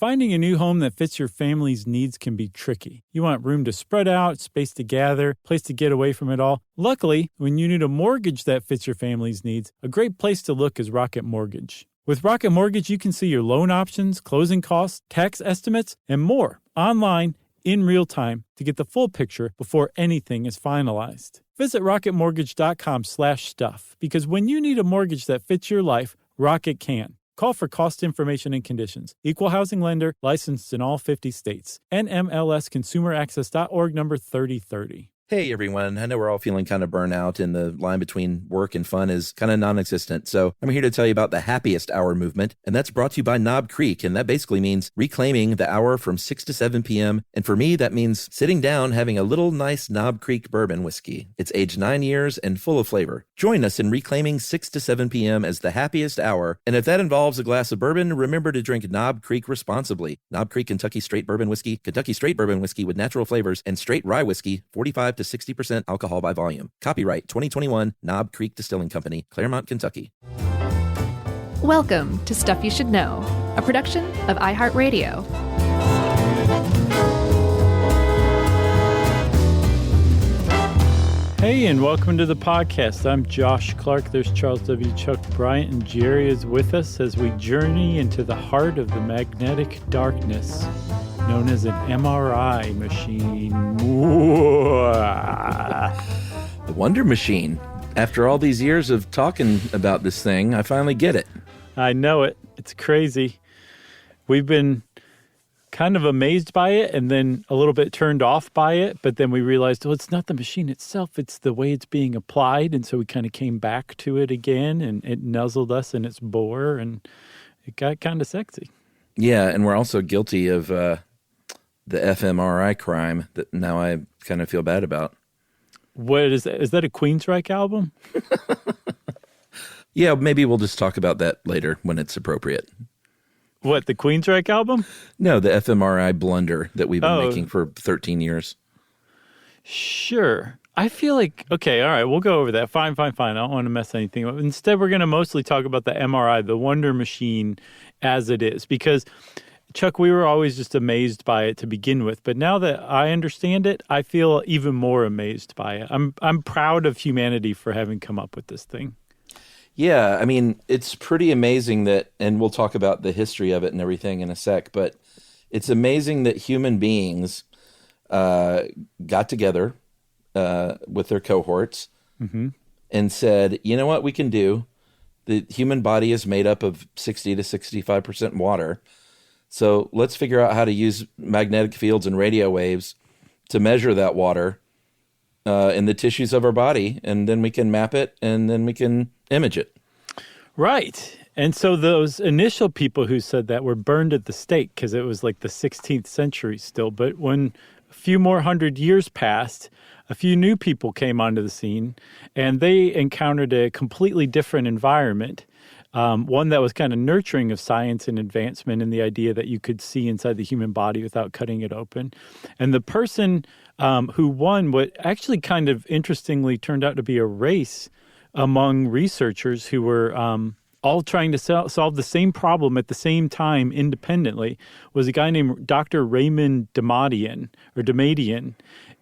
Finding a new home that fits your family's needs can be tricky. You want room to spread out, space to gather, place to get away from it all. Luckily, when you need a mortgage that fits your family's needs, a great place to look is Rocket Mortgage. With Rocket Mortgage, you can see your loan options, closing costs, tax estimates, and more online in real time to get the full picture before anything is finalized. Visit rocketmortgage.com/stuff because when you need a mortgage that fits your life, Rocket can. Call for cost information and conditions. Equal housing lender, licensed in all 50 states. NMLSconsumeraccess.org number 3030. Hey everyone, I know we're all feeling kind of burnout and the line between work and fun is kind of non-existent. So I'm here to tell you about the Happiest Hour movement, and that's brought to you by Knob Creek. And that basically means reclaiming the hour from 6 to 7 p.m. And for me, that means sitting down, having a little nice Knob Creek bourbon whiskey. It's aged 9 years and full of flavor. Join us in reclaiming 6 to 7 p.m. as the happiest hour. And if that involves a glass of bourbon, remember to drink Knob Creek responsibly. Knob Creek Kentucky Straight Bourbon Whiskey, Kentucky Straight Bourbon Whiskey with natural flavors, and straight rye whiskey, 45 to 60% alcohol by volume. Copyright 2021 Knob Creek Distilling Company, Claremont, Kentucky. Welcome to Stuff You Should Know, a production of iHeartRadio. Hey, and welcome to the podcast. I'm Josh Clark. There's Charles W. Chuck Bryant, and Jerry is with us as we journey into the heart of the magnetic darkness, known as an MRI machine. The Wonder Machine. After all these years of talking about this thing, I finally get it. I know it. It's crazy. We've been kind of amazed by it and then a little bit turned off by it, but then we realized, well, it's not the machine itself, it's the way it's being applied. And so we kind of came back to it again, and it nuzzled us in its bore, and it got kind of sexy. Yeah, and we're also guilty of the fMRI crime that now I kind of feel bad about. What is that? Is that a Queensryche album? Yeah, maybe we'll just talk about that later when it's appropriate. What, the Queensryche album? No, the fMRI blunder that we've been making for 13 years. Sure. I feel like, okay, all right, we'll go over that. Fine. I don't want to mess anything up. Instead, we're going to mostly talk about the MRI, the Wonder Machine as it is, because Chuck, we were always just amazed by it to begin with, but now that I understand it, I feel even more amazed by it. I'm proud of humanity for having come up with this thing. Yeah, I mean, it's pretty amazing that, and we'll talk about the history of it and everything in a sec, but it's amazing that human beings got together with their cohorts and said, you know what we can do? The human body is made up of 60 to 65% water. So let's figure out how to use magnetic fields and radio waves to measure that water in the tissues of our body, and then we can map it, and then we can image it. Right. And so those initial people who said that were burned at the stake because it was like the 16th century still. But when a few more 100 years passed, a few new people came onto the scene, and they encountered a completely different environment. One that was kind of nurturing of science and advancement and the idea that you could see inside the human body without cutting it open. And the person who won, what actually kind of interestingly turned out to be a race among researchers who were all trying to solve the same problem at the same time independently, was a guy named Dr. Raymond Damadian.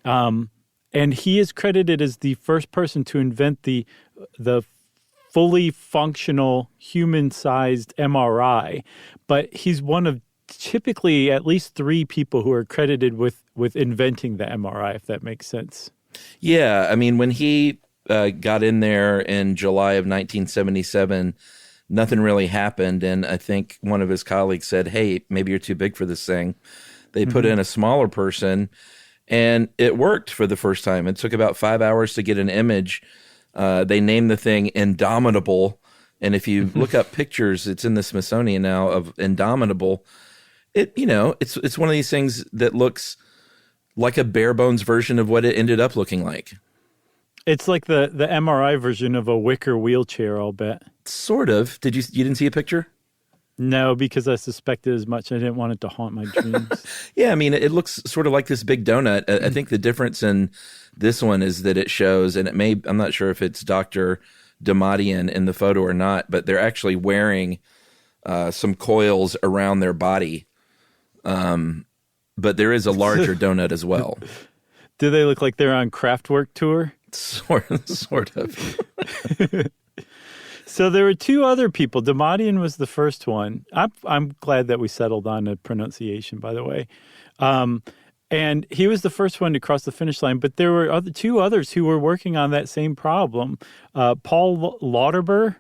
And he is credited as the first person to invent the fully functional human-sized MRI, but he's one of typically at least 3 people who are credited with inventing the MRI, if that makes sense. Yeah, I mean, when he got in there in July of 1977, nothing really happened, and I think one of his colleagues said, hey, maybe you're too big for this thing. They put in a smaller person, and it worked for the first time. It took about 5 hours to get an image. They named the thing Indomitable, and if you look up pictures, it's in the Smithsonian now of Indomitable. It's one of these things that looks like a bare bones version of what it ended up looking like. It's like the MRI version of a wicker wheelchair, I'll bet. Sort of. You didn't see a picture? No, because I suspected as much. I didn't want it to haunt my dreams. Yeah, I mean, it looks sort of like this big donut. I think the difference in this one is that it shows, and I'm not sure if it's Dr. Damadian in the photo or not, but they're actually wearing some coils around their body But there is a larger donut as well. Do they look like they're on Kraftwerk tour? Sort of. So there were two other people. Damadian was the first one. I'm glad that we settled on a pronunciation, by the way. And he was the first one to cross the finish line. But there were two others who were working on that same problem, Paul Lauterbur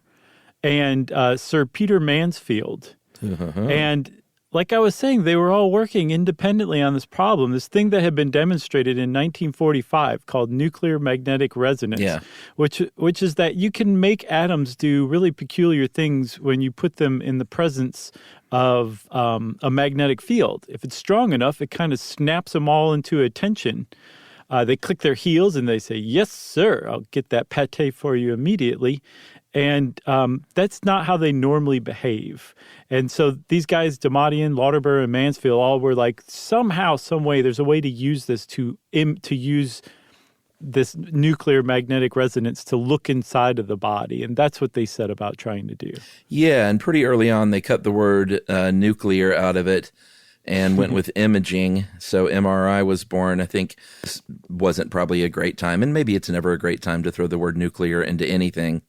and Sir Peter Mansfield. And like I was saying, they were all working independently on this problem, this thing that had been demonstrated in 1945 called nuclear magnetic resonance, which is that you can make atoms do really peculiar things when you put them in the presence of a magnetic field. If it's strong enough, it kind of snaps them all into attention. They click their heels and they say, "Yes, sir, I'll get that pate for you immediately." And that's not how they normally behave. And so these guys, Damadian, Lauterbur, and Mansfield, all were like, somehow, some way, there's a way to use this to use this nuclear magnetic resonance to look inside of the body. And that's what they set about trying to do. Yeah, and pretty early on, they cut the word nuclear out of it and went with imaging. So MRI was born. I think this wasn't probably a great time, and maybe it's never a great time to throw the word nuclear into anything.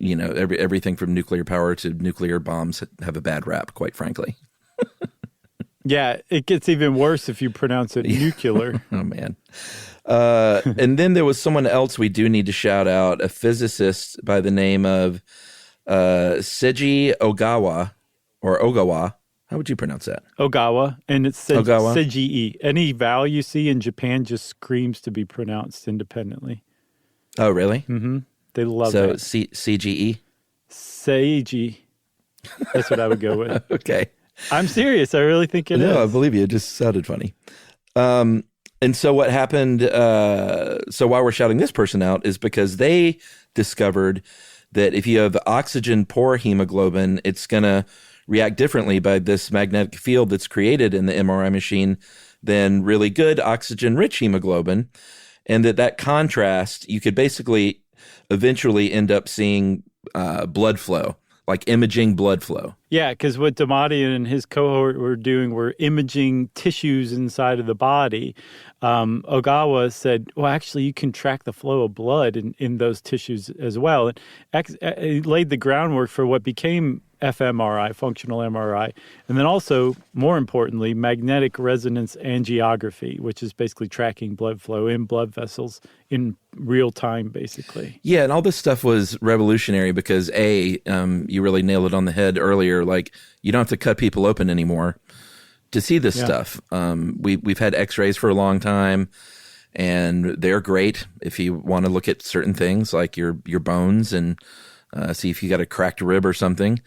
Everything from nuclear power to nuclear bombs have a bad rap, quite frankly. Yeah, it gets even worse if you pronounce it nuclear. Oh, man. And then there was someone else we do need to shout out, a physicist by the name of Seiji Ogawa, or Ogawa. How would you pronounce that? Ogawa, and it's Ogawa. Seiji. Any vowel you see in Japan just screams to be pronounced independently. Oh, really? Mm-hmm. They love so that. CGE? Seiji. That's what I would go with. Okay. I'm serious. I really think it is. No, I believe you. It just sounded funny. And so what happened, so why we're shouting this person out is because they discovered that if you have oxygen-poor hemoglobin, it's going to react differently by this magnetic field that's created in the MRI machine than really good oxygen-rich hemoglobin. And that contrast, you could basically eventually end up seeing blood flow, like imaging blood flow. Yeah, because what Damadian and his cohort were doing were imaging tissues inside of the body. Ogawa said, well, actually, you can track the flow of blood in those tissues as well. And it laid the groundwork for what became fMRI, functional MRI, and then also, more importantly, magnetic resonance angiography, which is basically tracking blood flow in blood vessels in real time, basically. Yeah, and all this stuff was revolutionary because, you really nailed it on the head earlier, like, you don't have to cut people open anymore to see this stuff. We've had x-rays for a long time, and they're great if you want to look at certain things like your bones and see if you got a cracked rib or something.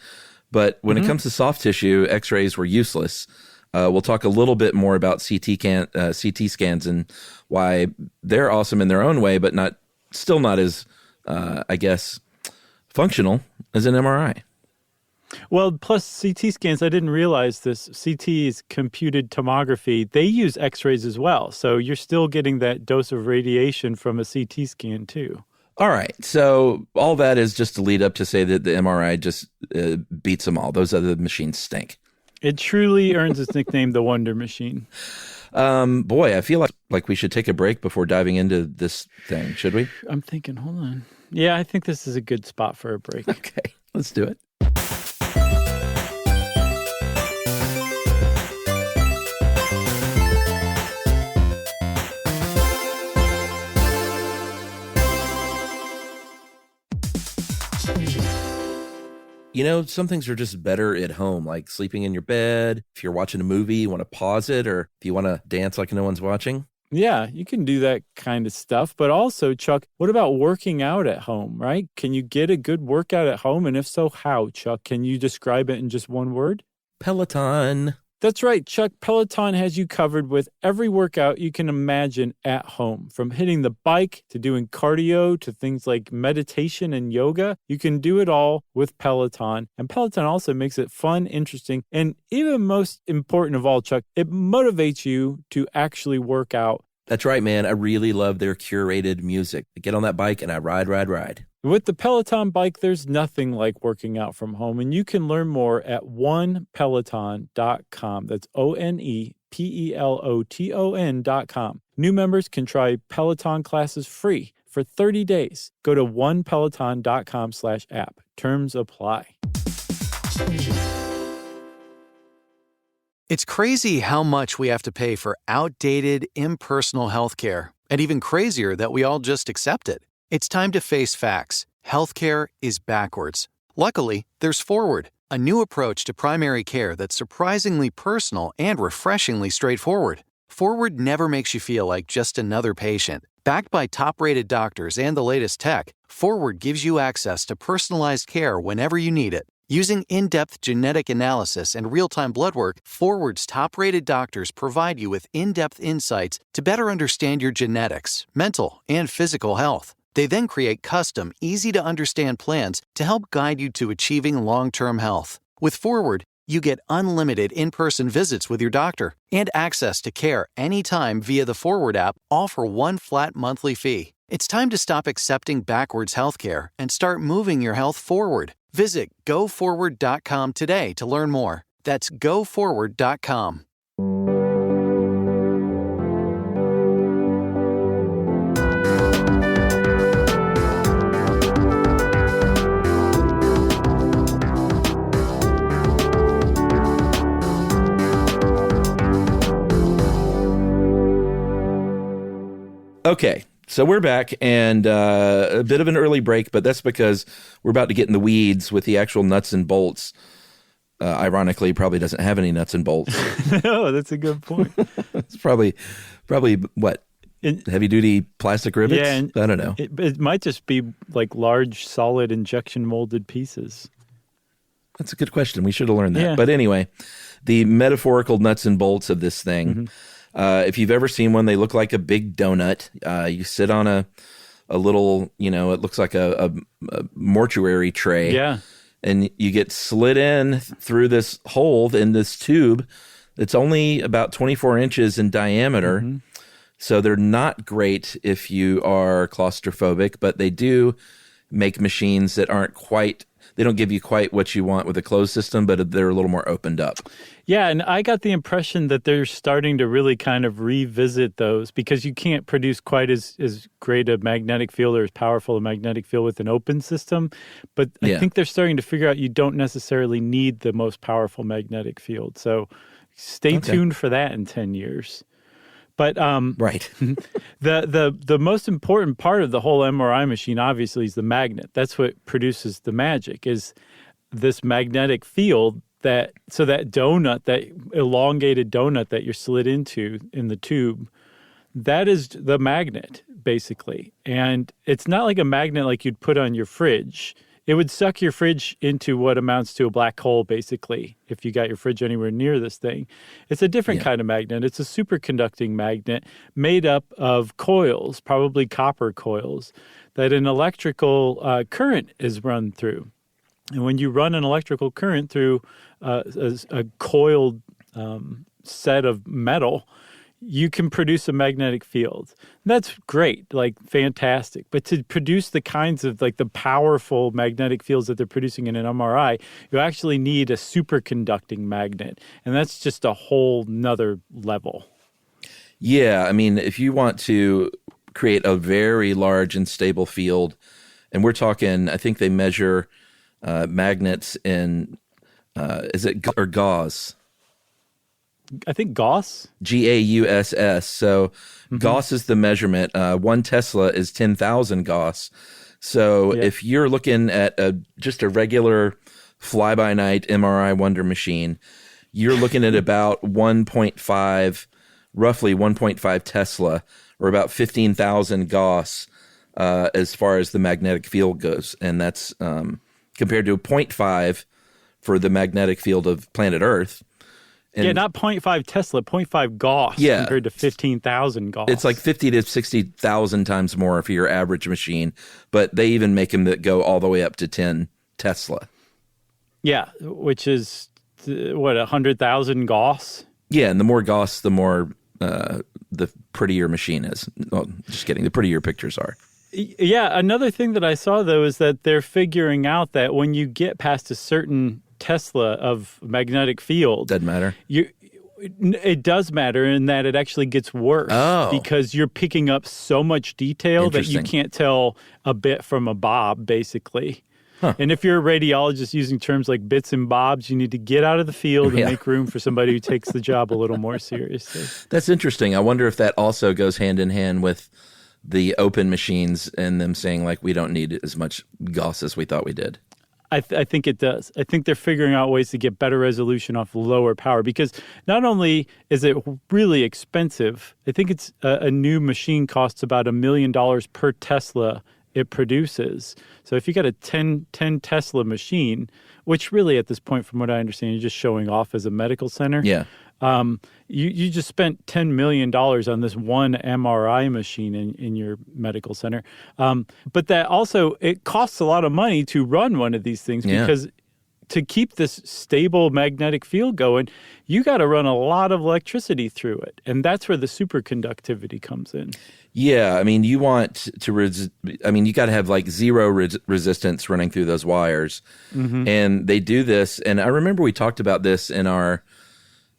But when it comes to soft tissue, x-rays were useless. We'll talk a little bit more about CT scans and why they're awesome in their own way, but still not as, functional as an MRI. Well, plus CT scans, I didn't realize this. CT is computed tomography. They use x-rays as well. So you're still getting that dose of radiation from a CT scan too. All right. So all that is just to lead up to say that the MRI just beats them all. Those other machines stink. It truly earns its nickname, the Wonder Machine. Boy, I feel like we should take a break before diving into this thing. Should we? I'm thinking, hold on. Yeah, I think this is a good spot for a break. Okay, let's do it. You know, some things are just better at home, like sleeping in your bed. If you're watching a movie, you want to pause it, or if you want to dance like no one's watching. Yeah, you can do that kind of stuff. But also, Chuck, what about working out at home, right? Can you get a good workout at home? And if so, how, Chuck? Can you describe it in just one word? Peloton. That's right, Chuck. Peloton has you covered with every workout you can imagine at home. From hitting the bike to doing cardio to things like meditation and yoga, you can do it all with Peloton. And Peloton also makes it fun, interesting, and even most important of all, Chuck, it motivates you to actually work out. That's right, man. I really love their curated music. I get on that bike and I ride. With the Peloton bike, there's nothing like working out from home, and you can learn more at onepeloton.com. That's OnePeloton.com. New members can try Peloton classes free for 30 days. Go to onepeloton.com/app. Terms apply. It's crazy how much we have to pay for outdated, impersonal healthcare, and even crazier that we all just accept it. It's time to face facts. Healthcare is backwards. Luckily, there's Forward, a new approach to primary care that's surprisingly personal and refreshingly straightforward. Forward never makes you feel like just another patient. Backed by top-rated doctors and the latest tech, Forward gives you access to personalized care whenever you need it. Using in-depth genetic analysis and real-time blood work, Forward's top-rated doctors provide you with in-depth insights to better understand your genetics, mental, and physical health. They then create custom, easy-to-understand plans to help guide you to achieving long-term health. With Forward, you get unlimited in-person visits with your doctor and access to care anytime via the Forward app, all for one flat monthly fee. It's time to stop accepting backwards healthcare and start moving your health forward. Visit GoForward.com today to learn more. That's GoForward.com. Okay, so we're back, and a bit of an early break, but that's because we're about to get in the weeds with the actual nuts and bolts. Ironically, probably doesn't have any nuts and bolts. No, that's a good point. It's probably what? Heavy-duty plastic rivets? Yeah, and I don't know. It might just be like large, solid, injection molded pieces. That's a good question. We should have learned that. Yeah. But anyway, the metaphorical nuts and bolts of this thing. Mm-hmm. If you've ever seen one, they look like a big donut. You sit on a little, it looks like a mortuary tray. Yeah. And you get slid in through this hole in this tube that's only about 24 inches in diameter. Mm-hmm. So they're not great if you are claustrophobic, but they do make machines that they don't give you quite what you want with a closed system, but they're a little more opened up. Yeah, and I got the impression that they're starting to really kind of revisit those because you can't produce quite as great a magnetic field or as powerful a magnetic field with an open system. But I think they're starting to figure out you don't necessarily need the most powerful magnetic field. So stay tuned for that in 10 years. But right. the most important part of the whole MRI machine, obviously, is the magnet. That's what produces the magic, is this magnetic field that donut, that elongated donut that you're slid into in the tube, that is the magnet, basically. And it's not like a magnet like you'd put on your fridge. It would suck your fridge into what amounts to a black hole, basically, if you got your fridge anywhere near this thing. It's a different kind of magnet. It's a superconducting magnet made up of coils, probably copper coils, that an electrical current is run through. And when you run an electrical current through a coiled set of metal, you can produce a magnetic field. That's great, like fantastic. But to produce the kinds of like the powerful magnetic fields that they're producing in an MRI, you actually need a superconducting magnet. And that's just a whole nother level. Yeah, I mean, if you want to create a very large and stable field, and we're talking, I think they measure magnets in, is it Gauss? I think Gauss. Gauss. So Gauss is the measurement. 1 Tesla is 10,000 Gauss. So if you're looking at just a regular fly-by-night MRI wonder machine, you're looking at about roughly 1.5 Tesla, or about 15,000 Gauss as far as the magnetic field goes. And that's compared to 0.5 for the magnetic field of planet Earth. And not 0.5 Tesla, 0.5 Gauss compared to 15,000 Gauss. It's like 50 to 60,000 times more for your average machine, but they even make them that go all the way up to 10 Tesla. Yeah, which is, 100,000 Gauss? Yeah, and the more Gauss, the more the prettier machine is. Well, just kidding. The prettier pictures are. Yeah, another thing that I saw, though, is that they're figuring out that when you get past a certain Tesla of magnetic field, Doesn't matter. It does matter in that it actually gets worse because you're picking up so much detail that you can't tell a bit from a bob, basically. Huh. And if you're a radiologist using terms like bits and bobs, you need to get out of the field and make room for somebody who takes the job a little more seriously. That's interesting. I wonder if that also goes hand in hand with the open machines and them saying, like, we don't need as much Gauss as we thought we did. I think it does. I think they're figuring out ways to get better resolution off lower power because not only is it really expensive, I think it's a new machine costs about $1 million per Tesla it produces. So if you got a 10 Tesla machine, which really at this point, from what I understand, you're just showing off as a medical center. Yeah. You just spent $10 million on this one MRI machine in your medical center. But that also, it costs a lot of money to run one of these things because to keep this stable magnetic field going, you got to run a lot of electricity through it. And that's where the superconductivity comes in. Yeah, I mean, you want to, you got to have like zero resistance running through those wires. Mm-hmm. And they do this. And I remember we talked about this in our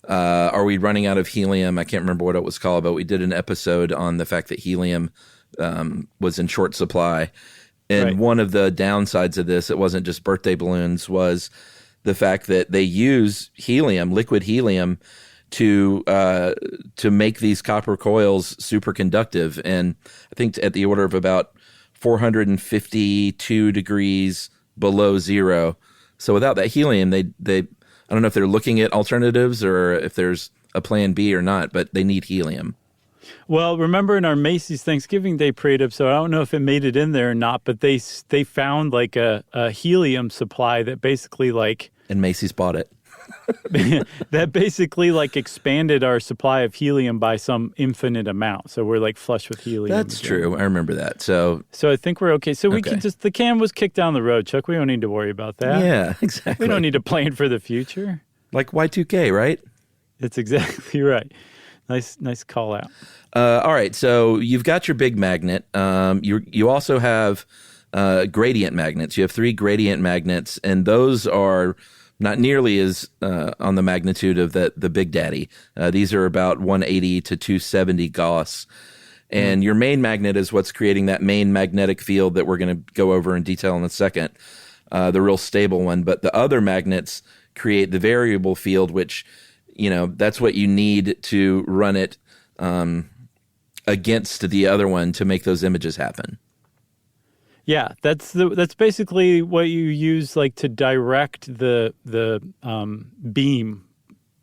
Are We Running Out of Helium? I can't remember what it was called, but we did an episode on the fact that helium was in short supply. And one of the downsides of this, it wasn't just birthday balloons, was the fact that they use helium, liquid helium, to make these copper coils superconductive. And I think at the order of about 452 degrees below zero. So without that helium, they I don't know if they're looking at alternatives or if there's a plan B or not, but they need helium. Well, remember in our Macy's Thanksgiving Day parade episode, I don't know if it made it in there or not, but they found like a helium supply that basically like... And Macy's bought it. that basically like expanded our supply of helium by some infinite amount. So we're like flush with helium. That's true. I remember that. So I think we're okay. So we can just, the can was kicked down the road, Chuck. We don't need to worry about that. Yeah, exactly. We don't need to plan for the future. Like Y2K, right? That's exactly right. Nice call out. All right. So you've got your big magnet. You also have gradient magnets. You have 3 gradient magnets, and those are not nearly as on the magnitude of the Big Daddy. These are about 180 to 270 Gauss. And your main magnet is what's creating that main magnetic field that we're going to go over in detail in a second, the real stable one. But the other magnets create the variable field, which, that's what you need to run it against the other one to make those images happen. Yeah, that's basically what you use like to direct the beam,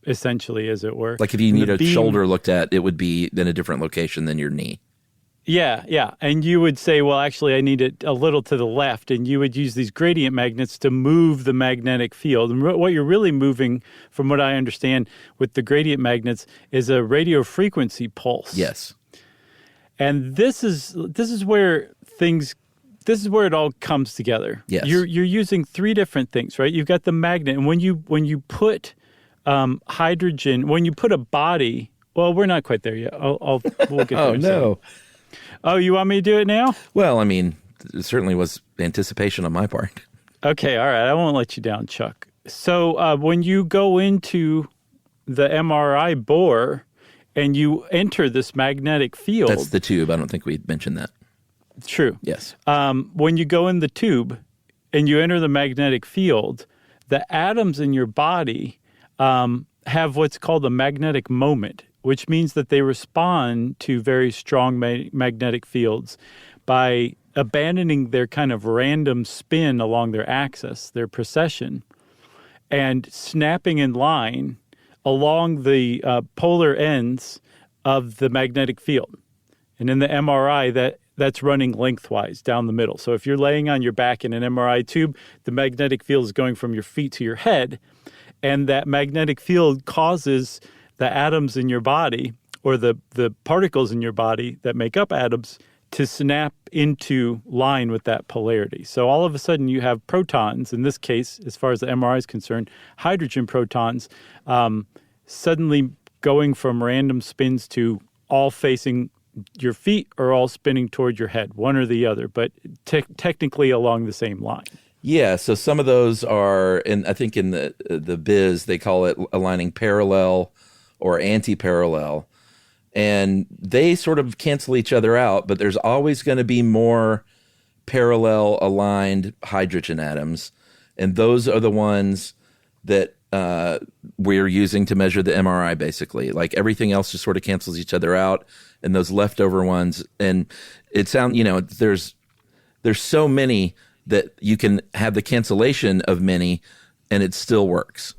essentially, as it were. Like if you need a shoulder looked at, it would be in a different location than your knee. Yeah. And you would say, well, actually, I need it a little to the left. And you would use these gradient magnets to move the magnetic field. And what you're really moving, from what I understand, with the gradient magnets is a radio frequency pulse. Yes. And this is where it all comes together. Yes. You're using 3 different things, right? You've got the magnet, and when you put hydrogen, when you put a body, well, we're not quite there yet. We'll get there. Oh, no. Oh, you want me to do it now? Well, I mean, it certainly was anticipation on my part. Okay, all right. I won't let you down, Chuck. So when you go into the MRI bore and you enter this magnetic field... That's the tube. I don't think we mentioned that. True. Yes. When you go in the tube and you enter the magnetic field, the atoms in your body have what's called a magnetic moment, which means that they respond to very strong magnetic fields by abandoning their kind of random spin along their axis, their precession, and snapping in line along the polar ends of the magnetic field. And in the MRI, that's running lengthwise down the middle. So if you're laying on your back in an MRI tube, the magnetic field is going from your feet to your head, and that magnetic field causes the atoms in your body, or the particles in your body that make up atoms, to snap into line with that polarity. So all of a sudden you have protons, in this case, as far as the MRI is concerned, hydrogen protons, suddenly going from random spins to all facing your feet are all spinning toward your head, one or the other, but technically along the same line. Yeah, so some of those are, and I think in the biz they call it aligning parallel or anti-parallel, and they sort of cancel each other out. But there's always going to be more parallel aligned hydrogen atoms, and those are the ones that we're using to measure the MRI. Basically, like everything else just sort of cancels each other out, and those leftover ones, and it sounds, there's so many that you can have the cancellation of many and it still works.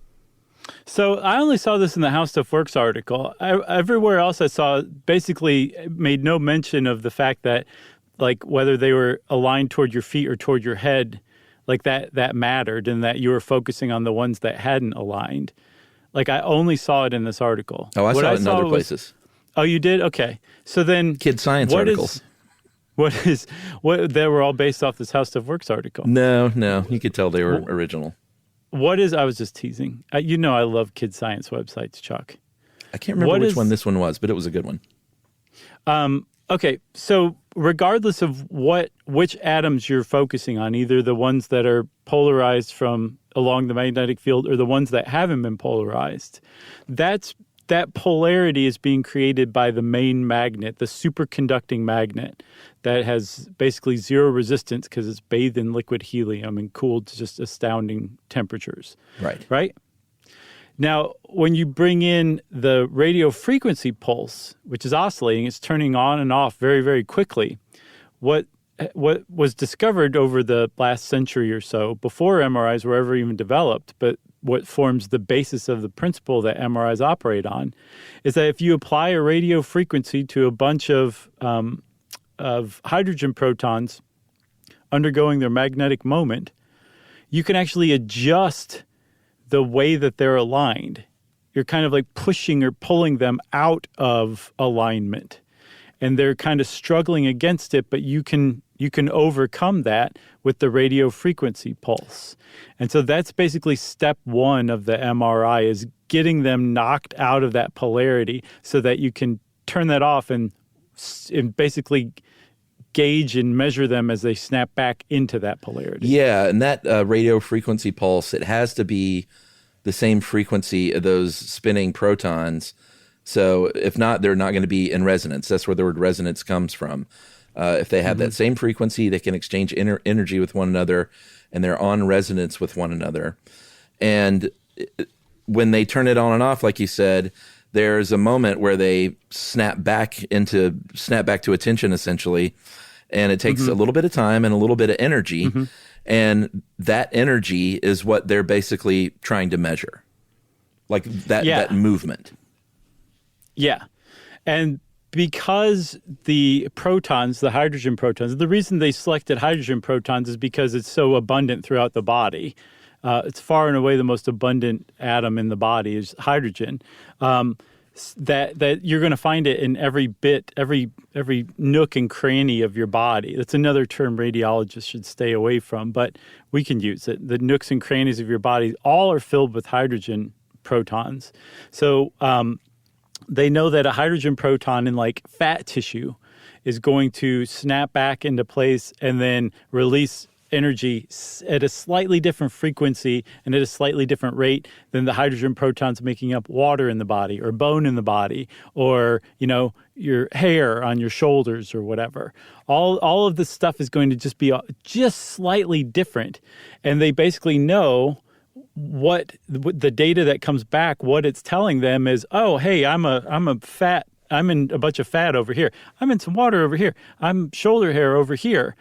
So I only saw this in the How Stuff Works article. Everywhere else I saw basically made no mention of the fact that, like, whether they were aligned toward your feet or toward your head, like that mattered, and that you were focusing on the ones that hadn't aligned. Like, I only saw it in this article. Oh, I saw it in other places. Oh, you did? Okay. So then... Kid science articles. They were all based off this How Stuff Works article. No, you could tell they were original. I was just teasing. I love kid science websites, Chuck. I can't remember which one this one was, but it was a good one. Okay, so regardless of which atoms you're focusing on, either the ones that are polarized from along the magnetic field or the ones that haven't been polarized, that polarity is being created by the main magnet, the superconducting magnet that has basically zero resistance because it's bathed in liquid helium and cooled to just astounding temperatures. Right? Now, when you bring in the radio frequency pulse, which is oscillating, it's turning on and off very, very quickly. What was discovered over the last century or so, before MRIs were ever even developed, but what forms the basis of the principle that MRIs operate on, is that if you apply a radio frequency to a bunch of hydrogen protons undergoing their magnetic moment, you can actually adjust the way that they're aligned. You're kind of like pushing or pulling them out of alignment, and they're kind of struggling against it, but you can overcome that with the radio frequency pulse. And so that's basically step one of the MRI, is getting them knocked out of that polarity so that you can turn that off and basically gauge and measure them as they snap back into that polarity. Yeah, and that radio frequency pulse, it has to be the same frequency of those spinning protons. So if not, they're not going to be in resonance. That's where the word resonance comes from. If they have that same frequency, they can exchange energy with one another, and they're on resonance with one another. And when they turn it on and off, like you said, there's a moment where they snap back to attention, essentially. And it takes a little bit of time and a little bit of energy. And that energy is what they're basically trying to measure, like that movement. Yeah. And because the protons, the hydrogen protons, the reason they selected hydrogen protons is because it's so abundant throughout the body. It's far and away the most abundant atom in the body is hydrogen. That you're going to find it in every bit, every nook and cranny of your body. That's another term radiologists should stay away from, but we can use it. The nooks and crannies of your body all are filled with hydrogen protons. So they know that a hydrogen proton in like fat tissue is going to snap back into place and then release energy at a slightly different frequency and at a slightly different rate than the hydrogen protons making up water in the body or bone in the body or, your hair on your shoulders or whatever. All of this stuff is going to just be just slightly different. And they basically know what the data that comes back, what it's telling them is, oh, hey, I'm in a bunch of fat over here. I'm in some water over here. I'm shoulder hair over here.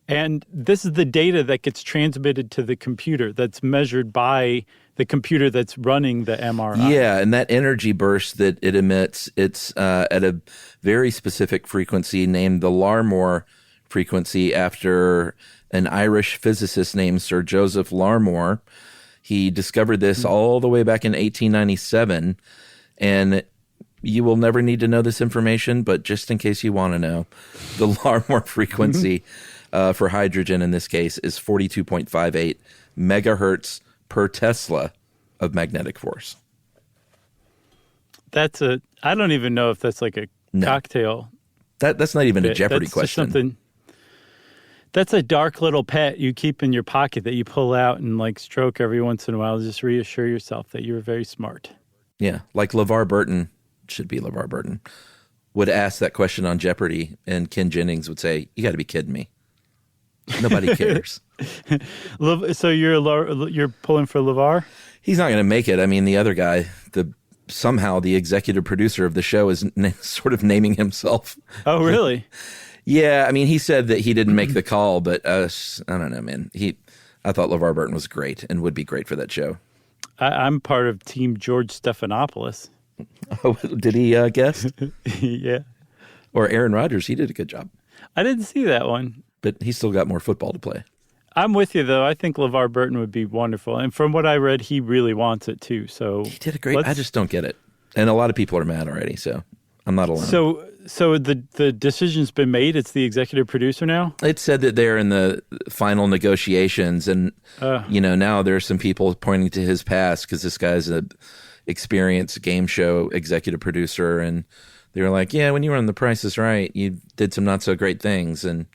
And this is the data that gets transmitted to the computer that's measured by the computer that's running the MRI. Yeah, and that energy burst that it emits, it's at a very specific frequency named the Larmor frequency after an Irish physicist named Sir Joseph Larmor. He discovered this all the way back in 1897, and you will never need to know this information, but just in case you want to know, the Larmor frequency for hydrogen in this case is 42.58 megahertz per Tesla of magnetic force. I don't even know if that's like a cocktail That's not even a Jeopardy That's just question. something. That's a dark little pet you keep in your pocket that you pull out and like stroke every once in a while to just reassure yourself that you're very smart. Yeah, like LeVar Burton, should be LeVar Burton, would ask that question on Jeopardy, and Ken Jennings would say, "You got to be kidding me. Nobody cares." So you're pulling for LeVar? He's not going to make it. I mean, the other guy, somehow the executive producer of the show is sort of naming himself. Oh, really? Yeah, I mean, he said that he didn't make the call, but I don't know, man. I thought LeVar Burton was great and would be great for that show. I'm part of Team George Stephanopoulos. Oh, did he guess? Yeah. Or Aaron Rodgers? He did a good job, I didn't see that one. but he's still got more football to play. I'm with you, though. I think LeVar Burton would be wonderful. And from what I read, he really wants it, too. So He did a great. I just don't get it, and a lot of people are mad already. So I'm not alone. So the decision's been made. It's the executive producer now. It said that they're in the final negotiations, and now there's some people pointing to his past because this guy's a experienced game show executive producer, and they were like, "Yeah, when you were on The Price is Right, you did some not so great things," and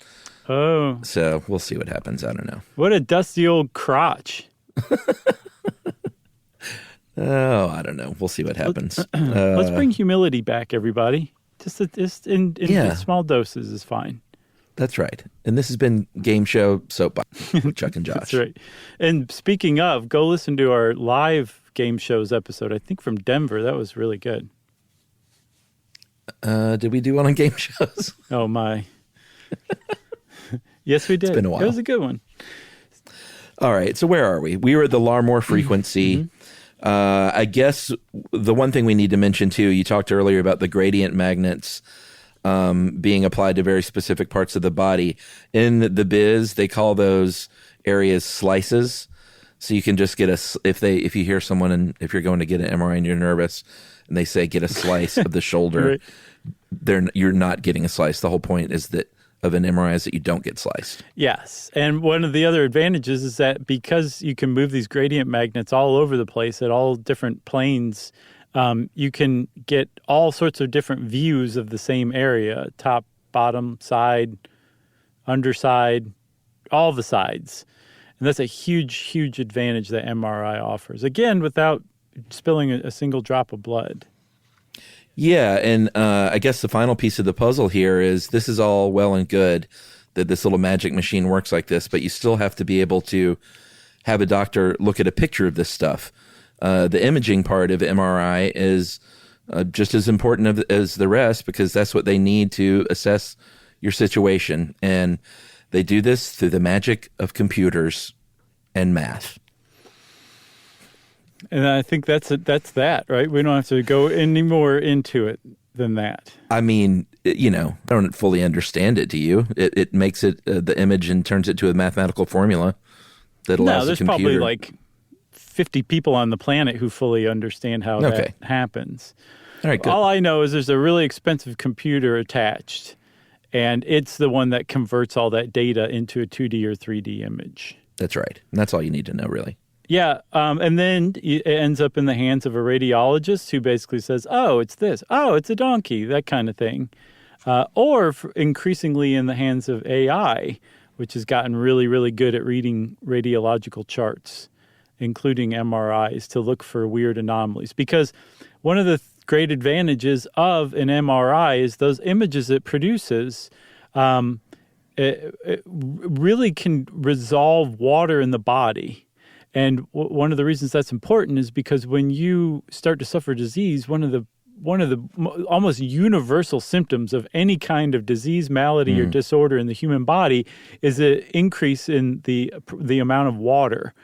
so we'll see what happens. I don't know. What a dusty old crotch. Oh, I don't know. We'll see what happens. Let's bring humility back, everybody. Just in small doses is fine. That's right. And this has been Game Show Soapbox with Chuck and Josh. That's right. And speaking of, go listen to our live game shows episode, I think from Denver. That was really good. Did we do one on game shows? Oh, my. Yes, we did. It's been a while. It was a good one. All right. So where are we? We were at the Larmor frequency. I guess the one thing we need to mention, too, you talked earlier about the gradient magnets being applied to very specific parts of the body. In the biz, they call those areas slices. So you can just get if you hear someone, and if you're going to get an MRI and you're nervous and they say get a slice of the shoulder, Right. You're not getting a slice. The whole point is that of an MRI is that you don't get sliced. Yes. And one of the other advantages is that because you can move these gradient magnets all over the place at all different planes, you can get all sorts of different views of the same area, top, bottom, side, underside, all the sides. And that's a huge, huge advantage that MRI offers. Again, without spilling a single drop of blood. Yeah, and I guess the final piece of the puzzle here is this is all well and good that this little magic machine works like this, but you still have to be able to have a doctor look at a picture of this stuff. The imaging part of MRI is just as important as the rest because that's what they need to assess your situation. And they do this through the magic of computers and math. And I think that's that, right? We don't have to go any more into it than that. I mean, I don't fully understand it. Do you? It makes it the image and turns it to a mathematical formula that allows the computer. Probably like 50 people on the planet who fully understand how that happens. All right, good. All I know is there's a really expensive computer attached, and it's the one that converts all that data into a 2D or 3D image. That's right. And that's all you need to know, really. Yeah, and then it ends up in the hands of a radiologist who basically says, oh, it's this. Oh, it's a donkey, that kind of thing. Or increasingly in the hands of AI, which has gotten really, really good at reading radiological charts, including MRIs, to look for weird anomalies. Because one of the great advantages of an MRI is those images it produces it really can resolve water in the body. And one of the reasons that's important is because when you start to suffer disease, one of the almost universal symptoms of any kind of disease, malady, or disorder in the human body is an increase in the amount of water.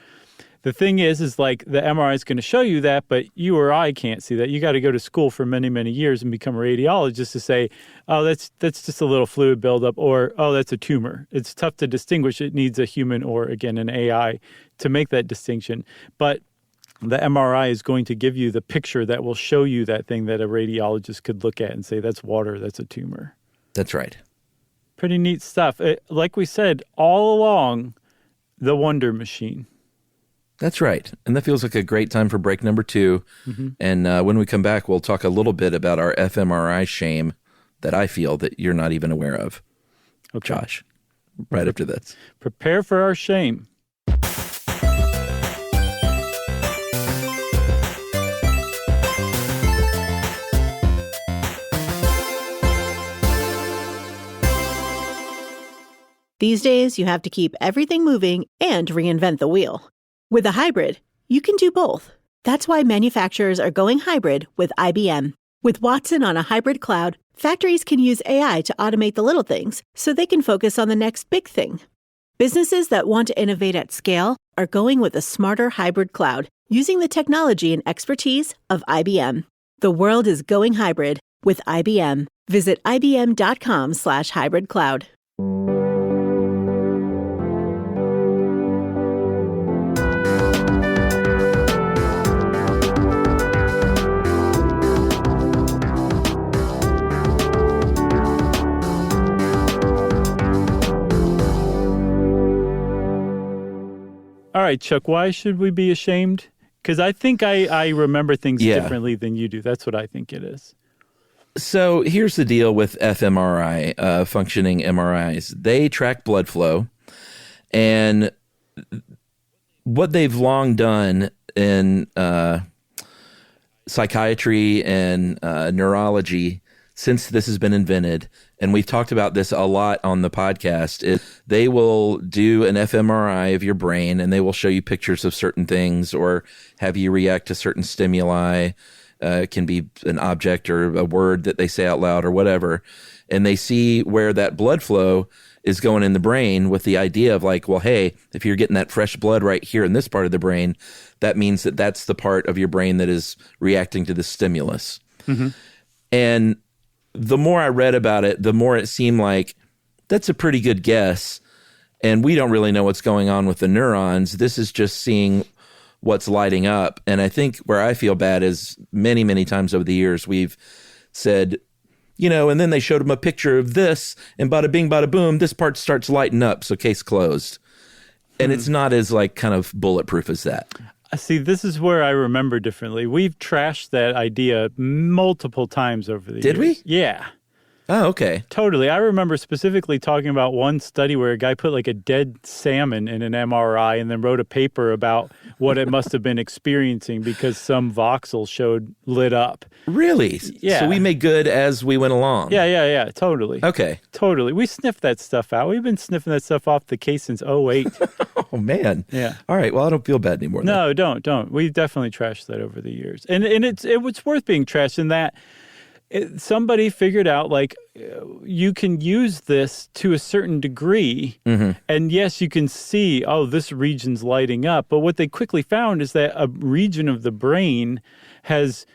The thing is like the MRI is going to show you that, but you or I can't see that. You got to go to school for many, many years and become a radiologist to say, oh, that's just a little fluid buildup, or, oh, that's a tumor. It's tough to distinguish. It needs a human or, again, an AI to make that distinction. But the MRI is going to give you the picture that will show you that thing that a radiologist could look at and say, that's water, that's a tumor. That's right. Pretty neat stuff. Like we said, all along, the Wonder Machine. That's right. And that feels like a great time for break number 2. Mm-hmm. And when we come back, we'll talk a little bit about our fMRI shame that I feel that you're not even aware of. Okay. Josh, right after this. Prepare for our shame. These days, you have to keep everything moving and reinvent the wheel. With a hybrid, you can do both. That's why manufacturers are going hybrid with IBM. With Watson on a hybrid cloud, factories can use AI to automate the little things so they can focus on the next big thing. Businesses that want to innovate at scale are going with a smarter hybrid cloud using the technology and expertise of IBM. The world is going hybrid with IBM. Visit ibm.com/hybrid cloud. All right, Chuck, why should we be ashamed? Because I think I remember things Yeah. differently than you do. That's what I think it is. So here's the deal with fMRI, functioning MRIs. They track blood flow, and what they've long done in psychiatry and neurology since this has been invented, and we've talked about this a lot on the podcast, is they will do an fMRI of your brain and they will show you pictures of certain things or have you react to certain stimuli. It can be an object or a word that they say out loud or whatever. And they see where that blood flow is going in the brain with the idea of like, well, hey, if you're getting that fresh blood right here in this part of the brain, that means that that's the part of your brain that is reacting to the stimulus. Mm-hmm. And the more I read about it, the more it seemed like that's a pretty good guess. And we don't really know what's going on with the neurons. This is just seeing what's lighting up. And I think where I feel bad is many, many times over the years, we've said, you know, and then they showed him a picture of this and bada bing, bada boom, this part starts lighting up. So case closed. And it's not as like kind of bulletproof as that. See, this is where I remember differently. We've trashed that idea multiple times over the years. Did we? Yeah. Oh, okay. Totally. I remember specifically talking about one study where a guy put like a dead salmon in an MRI and then wrote a paper about what it must have been experiencing because some voxel showed lit up. Really? Yeah. So we made good as we went along. Yeah. Totally. Okay. Totally. We sniffed that stuff out. We've been sniffing that stuff off the case since 2008. Oh, man. Yeah. All right. Well, I don't feel bad anymore. No, don't. We've definitely trashed that over the years. And it was worth being trashed in that somebody figured out, like, you can use this to a certain degree. Mm-hmm. And yes, you can see, oh, this region's lighting up. But what they quickly found is that a region of the brain has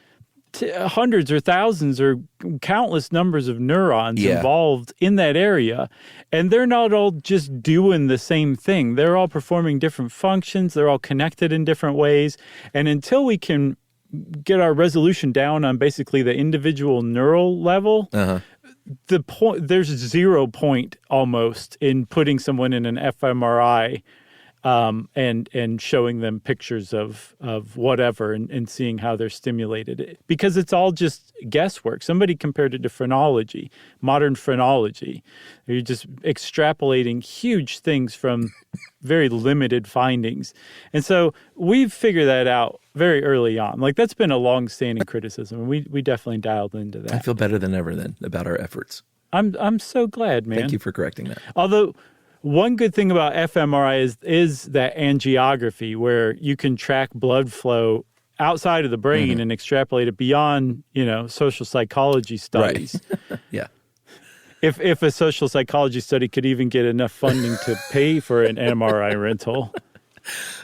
hundreds or thousands or countless numbers of neurons involved in that area. And they're not all just doing the same thing. They're all performing different functions. They're all connected in different ways. And until we can get our resolution down on basically the individual neural level, there's 0 point almost in putting someone in an fMRI and showing them pictures of whatever and seeing how they're stimulated. Because it's all just guesswork. Somebody compared it to phrenology, modern phrenology. You're just extrapolating huge things from very limited findings. And so we've figured that out very early on. Like, that's been a long-standing criticism, and we definitely dialed into that. I feel better than ever then about our efforts. I'm so glad, man. Thank you for correcting that. Although one good thing about fMRI is that angiography, where you can track blood flow outside of the brain and extrapolate it beyond, social psychology studies. Right. Yeah. If a social psychology study could even get enough funding to pay for an MRI rental.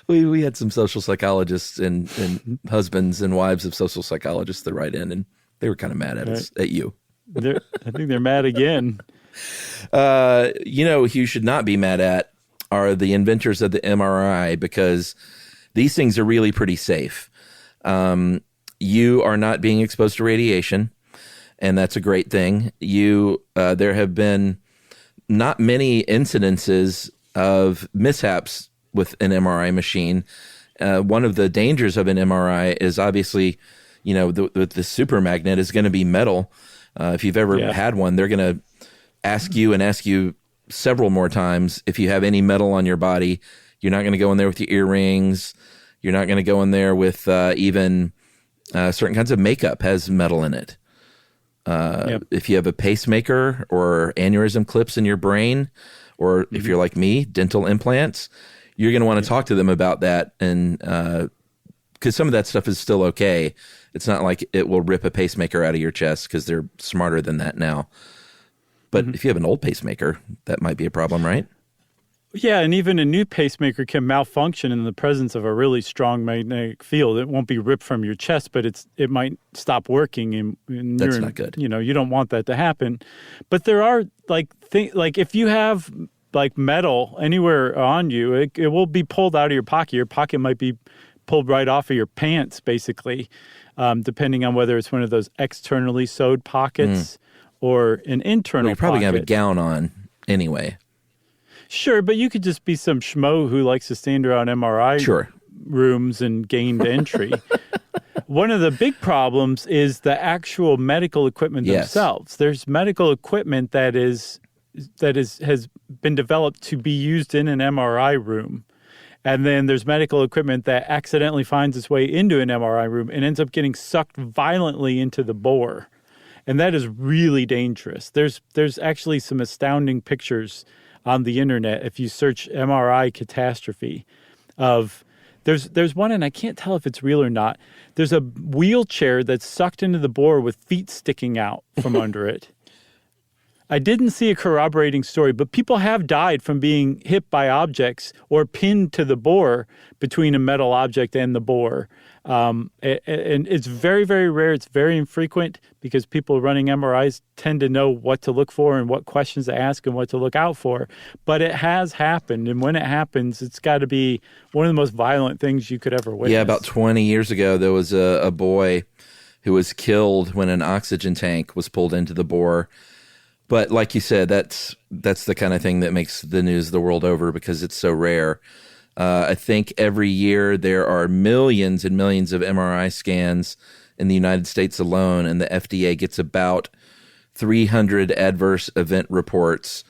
We had some social psychologists and husbands and wives of social psychologists that write in, and they were kind of mad at us, at you. I think they're mad again. Who you should not be mad at are the inventors of the MRI, because these things are really pretty safe. You are not being exposed to radiation, and that's a great thing. There have been not many incidences of mishaps with an MRI machine. One of the dangers of an MRI is obviously the super magnet is going to be metal. If you've ever had one, they're going to ask you several more times if you have any metal on your body. You're not going to go in there with your earrings. You're not going to go in there with even certain kinds of makeup has metal in it. If you have a pacemaker or aneurysm clips in your brain, or if you're like me, dental implants, you're going to want to talk to them about that. And because some of that stuff is still okay. It's not like it will rip a pacemaker out of your chest because they're smarter than that now. But if you have an old pacemaker, that might be a problem, right? Yeah, and even a new pacemaker can malfunction in the presence of a really strong magnetic field. It won't be ripped from your chest, but it might stop working. And that's not good. You don't want that to happen. But there are like if you have like metal anywhere on you, it will be pulled out of your pocket. Your pocket might be pulled right off of your pants, basically, depending on whether it's one of those externally sewed pockets or an internal. Well, you're probably going to have a gown on anyway. Sure, but you could just be some schmo who likes to stand around MRI rooms and gained entry. One of the big problems is the actual medical equipment themselves. There's medical equipment that has been developed to be used in an MRI room. And then there's medical equipment that accidentally finds its way into an MRI room and ends up getting sucked violently into the bore. And that is really dangerous. There's actually some astounding pictures on the internet if you search MRI catastrophe of there's one, and I can't tell if it's real or not. There's a wheelchair that's sucked into the bore with feet sticking out from under it. I didn't see a corroborating story, but people have died from being hit by objects or pinned to the bore between a metal object and the bore. And it's very, very rare. It's very infrequent because people running MRIs tend to know what to look for and what questions to ask and what to look out for. But it has happened. And when it happens, it's got to be one of the most violent things you could ever witness. Yeah, about 20 years ago, there was a boy who was killed when an oxygen tank was pulled into the bore. But like you said, that's the kind of thing that makes the news the world over because it's so rare. I think every year there are millions and millions of MRI scans in the United States alone, and the FDA gets about 300 adverse event reports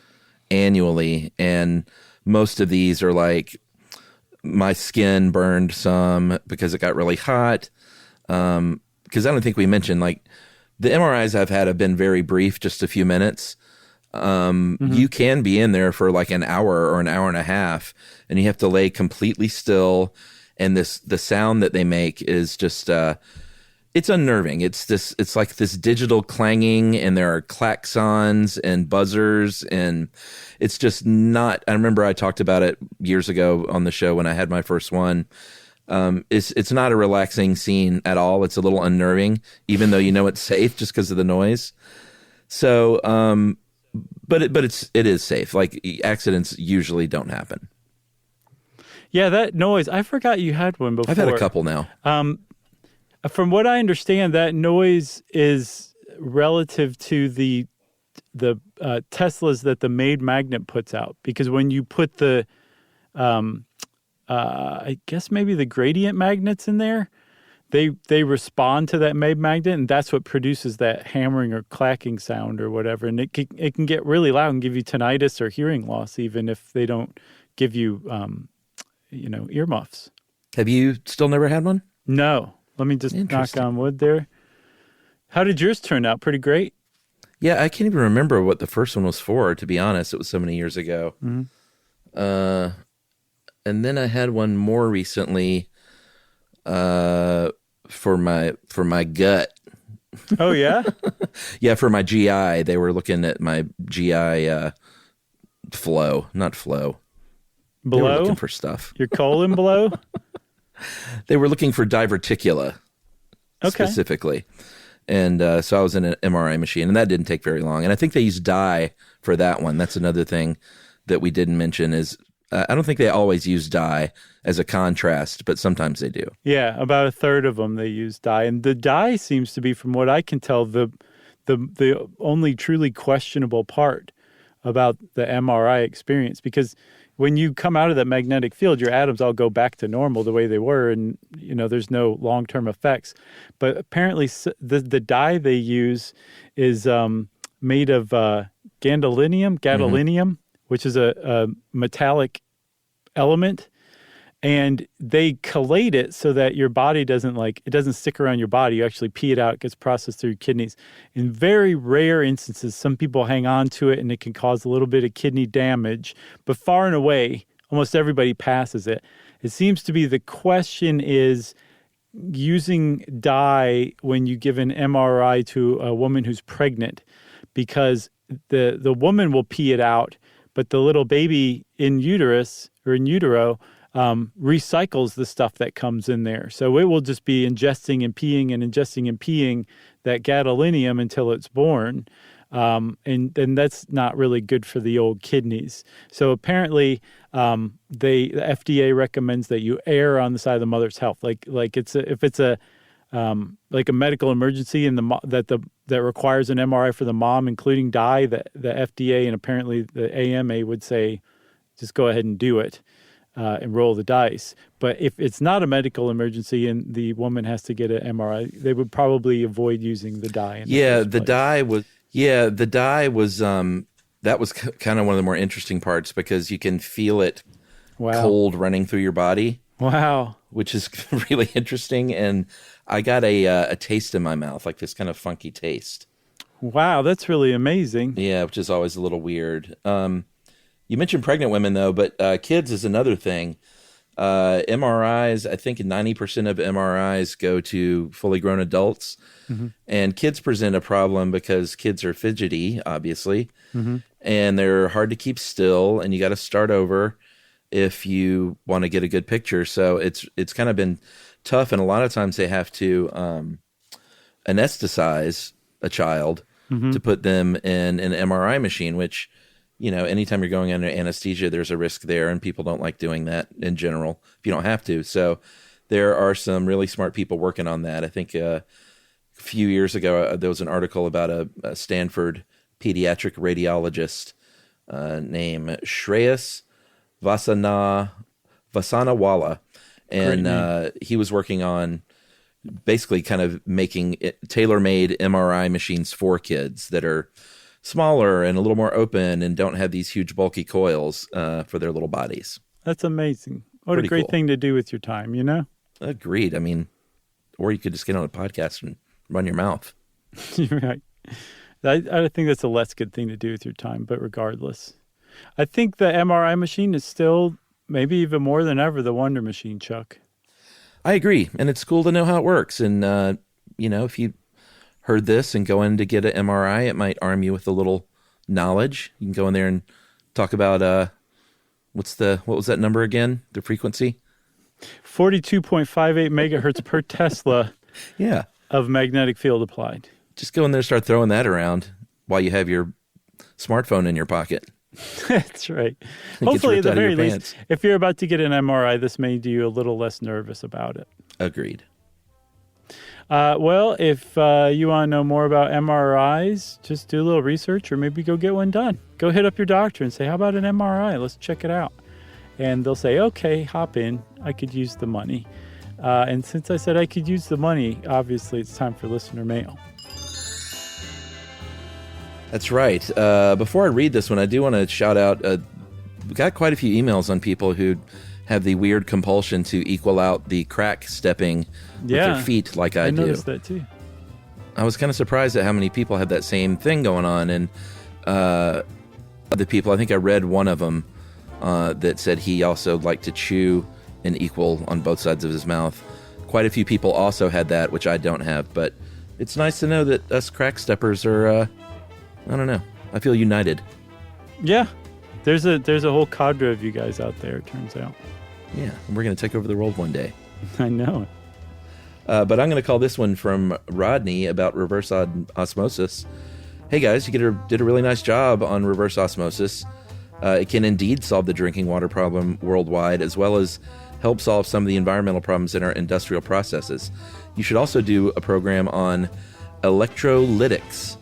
annually. And most of these are like, my skin burned some because it got really hot. Because I don't think we mentioned, like, the MRIs I've had have been very brief, just a few minutes. You can be in there for like an hour or an hour and a half, and you have to lay completely still. And the sound that they make is just, it's unnerving. It's like this digital clanging, and there are klaxons and buzzers, and it's just not, I remember I talked about it years ago on the show when I had my first one. It's not a relaxing scene at all. It's a little unnerving, even though you know it's safe just because of the noise. So, but it is safe. Like, accidents usually don't happen. Yeah, that noise. I forgot you had one before. I've had a couple now. From what I understand, that noise is relative to the Teslas that the Maid magnet puts out, because when you put the I guess maybe the gradient magnets in there, they respond to that Maid magnet, and that's what produces that hammering or clacking sound or whatever. And it can get really loud and give you tinnitus or hearing loss, even if they don't give you, earmuffs. Have you still never had one? No. Let me just knock on wood there. How did yours turn out? Pretty great? Yeah, I can't even remember what the first one was for, to be honest. It was so many years ago. Mm-hmm. And then I had one more recently for my gut. Oh, yeah? Yeah, for my GI. They were looking at my GI flow, not flow. Below? They were looking for stuff. Your colon below? They were looking for diverticula specifically. And so I was in an MRI machine, and that didn't take very long. And I think they use dye for that one. That's another thing that we didn't mention is I don't think they always use dye as a contrast, but sometimes they do. Yeah, about a third of them they use dye. And the dye seems to be, from what I can tell, the only truly questionable part about the MRI experience, because when you come out of that magnetic field, your atoms all go back to normal the way they were, and there's no long-term effects. But apparently, the dye they use is made of gadolinium, which is a metallic element. And they collate it so that your body doesn't stick around your body. You actually pee it out. It gets processed through your kidneys. In very rare instances, some people hang on to it and it can cause a little bit of kidney damage. But far and away, almost everybody passes it. It seems to be the question is using dye when you give an MRI to a woman who's pregnant, because the woman will pee it out, but the little baby in uterus or in utero recycles the stuff that comes in there. So it will just be ingesting and peeing that gadolinium until it's born. And that's not really good for the old kidneys. So apparently, the FDA recommends that you err on the side of the mother's health. Like if it's a medical emergency and that requires an MRI for the mom, including dye, the FDA and apparently the AMA would say, just go ahead and do it. And roll the dice. But if it's not a medical emergency and the woman has to get an MRI, they would probably avoid using the dye. The dye was that was kind of one of the more interesting parts, because you can feel it cold running through your body. Wow. Which is really interesting. And I got a taste in my mouth, like this kind of funky taste. Wow, that's really amazing. Yeah, which is always a little weird. You mentioned pregnant women, though, but kids is another thing. MRIs, I think 90% of MRIs go to fully grown adults. Mm-hmm. And kids present a problem because kids are fidgety, obviously. Mm-hmm. And they're hard to keep still, and you got to start over if you want to get a good picture. So it's kind of been tough, and a lot of times they have to anesthetize a child to put them in an MRI machine, which... anytime you're going under anesthesia, there's a risk there, and people don't like doing that in general if you don't have to. So there are some really smart people working on that. I think a few years ago, there was an article about a Stanford pediatric radiologist named Shreyas Vasanawala. And he was working on basically kind of making tailor-made MRI machines for kids that are smaller and a little more open and don't have these huge bulky coils for their little bodies. That's amazing. What a great thing to do with your time, Agreed. I mean, or you could just get on a podcast and run your mouth. You're right. I think that's a less good thing to do with your time, but regardless. I think the MRI machine is still, maybe even more than ever, the wonder machine, Chuck. I agree. And it's cool to know how it works. And, if you heard this and go in to get an MRI, it might arm you with a little knowledge. You can go in there and talk about what was that number again? The frequency? 42.58 megahertz per Tesla. Yeah. Of magnetic field applied. Just go in there and start throwing that around while you have your smartphone in your pocket. That's right. Hopefully, at the very least, if you're about to get an MRI, this made you a little less nervous about it. Agreed. Well, if you want to know more about MRIs, just do a little research or maybe go get one done. Go hit up your doctor and say, how about an MRI? Let's check it out. And they'll say, okay, hop in. I could use the money. And since I said I could use the money, obviously it's time for listener mail. That's right. Before I read this one, I do want to shout out, we got quite a few emails on people who have the weird compulsion to equal out the crack stepping with their feet like I do. I noticed that too. I was kind of surprised at how many people had that same thing going on. And the people, I think I read one of them that said he also liked to chew and equal on both sides of his mouth. Quite a few people also had that, which I don't have. But it's nice to know that us crack steppers are, I don't know, I feel united. Yeah. There's a whole cadre of you guys out there, it turns out. Yeah, and we're going to take over the world one day. I know. But I'm going to call this one from Rodney about reverse osmosis. Hey guys, you did a really nice job on reverse osmosis. It can indeed solve the drinking water problem worldwide, as well as help solve some of the environmental problems in our industrial processes. You should also do a program on electrolytics.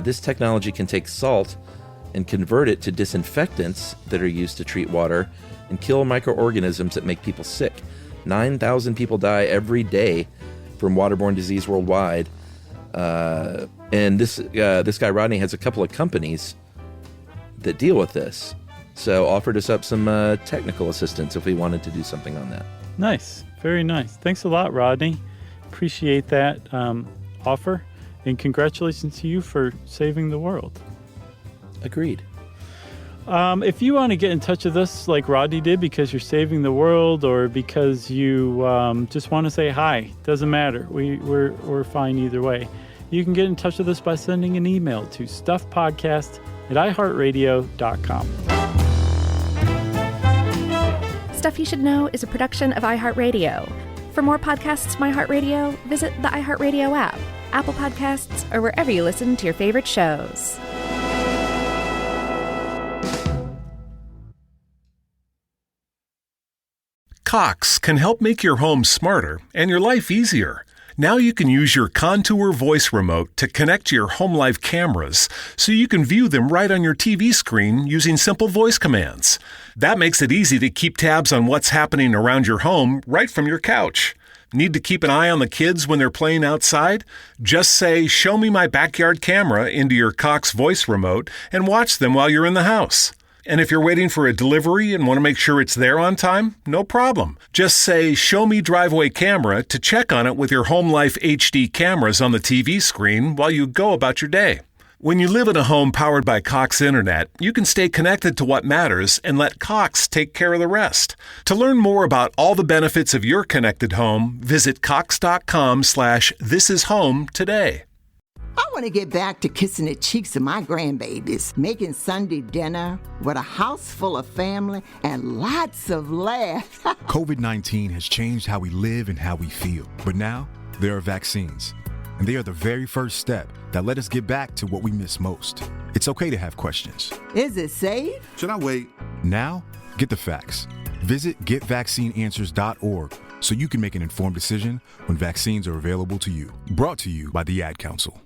This technology can take salt and convert it to disinfectants that are used to treat water and kill microorganisms that make people sick. 9,000 people die every day from waterborne disease worldwide. And this guy, Rodney, has a couple of companies that deal with this. So offered us up some technical assistance if we wanted to do something on that. Nice. Very nice. Thanks a lot, Rodney. Appreciate that offer. And congratulations to you for saving the world. Agreed. If you want to get in touch with us like Rodney did because you're saving the world or because you just want to say hi, doesn't matter. We're fine either way. You can get in touch with us by sending an email to stuffpodcast@iheartradio.com. Stuff You Should Know is a production of iHeartRadio. For more podcasts from iHeartRadio, visit the iHeartRadio app, Apple Podcasts, or wherever you listen to your favorite shows. Cox can help make your home smarter and your life easier. Now you can use your Contour voice remote to connect to your home life cameras so you can view them right on your TV screen using simple voice commands. That makes it easy to keep tabs on what's happening around your home right from your couch. Need to keep an eye on the kids when they're playing outside? Just say, "Show me my backyard camera" into your Cox voice remote and watch them while you're in the house. And if you're waiting for a delivery and want to make sure it's there on time, no problem. Just say, "Show me driveway camera" to check on it with your Home Life HD cameras on the TV screen while you go about your day. When you live in a home powered by Cox Internet, you can stay connected to what matters and let Cox take care of the rest. To learn more about all the benefits of your connected home, visit cox.com/thisishome today. I want to get back to kissing the cheeks of my grandbabies, making Sunday dinner with a house full of family and lots of laughs. COVID-19 has changed how we live and how we feel. But now, there are vaccines. And they are the very first step that let us get back to what we miss most. It's okay to have questions. Is it safe? Should I wait? Now, get the facts. Visit getvaccineanswers.org so you can make an informed decision when vaccines are available to you. Brought to you by the Ad Council.